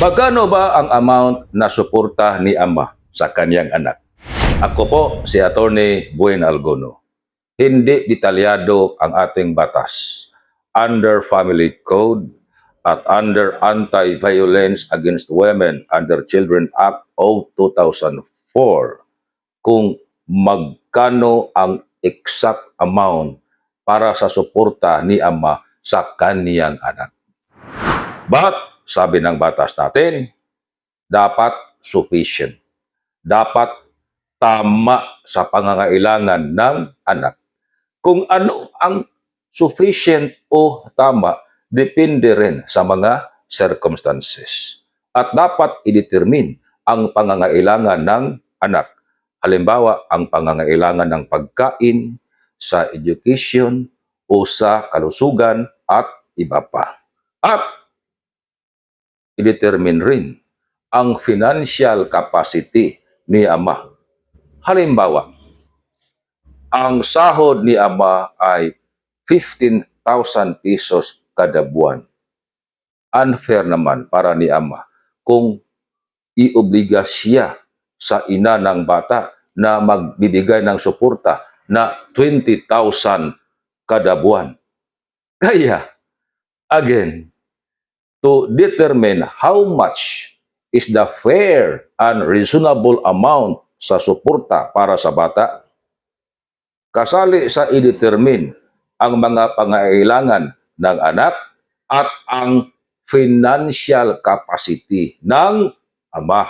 Magkano ba ang amount na suporta ni ama sa kanyang anak? Ako po si Attorney Buen Algono. Hindi detalyado ang ating batas. Under Family Code at under Anti-Violence Against Women and Children Act of 2004 kung magkano ang exact amount para sa suporta ni ama sa kaniyang anak. But, sabi ng batas natin, dapat sufficient. Dapat tama sa pangangailangan ng anak. Kung ano ang sufficient o tama, depende rin sa mga circumstances. At dapat i-determine ang pangangailangan ng anak. Halimbawa, ang pangangailangan ng pagkain, sa education, o sa kalusugan, at iba pa. At i-determine rin ang financial capacity ni ama. Halimbawa, ang sahod ni ama ay 15,000 pesos kada buwan. Unfair naman para ni ama kung iobliga siya sa ina ng bata na magbibigay ng suporta na 20,000 kada buwan. Kaya, again, to determine how much is the fair and reasonable amount sa suporta para sa bata, kasali sa i-determine ang mga pangailangan ng anak at ang financial capacity ng ama.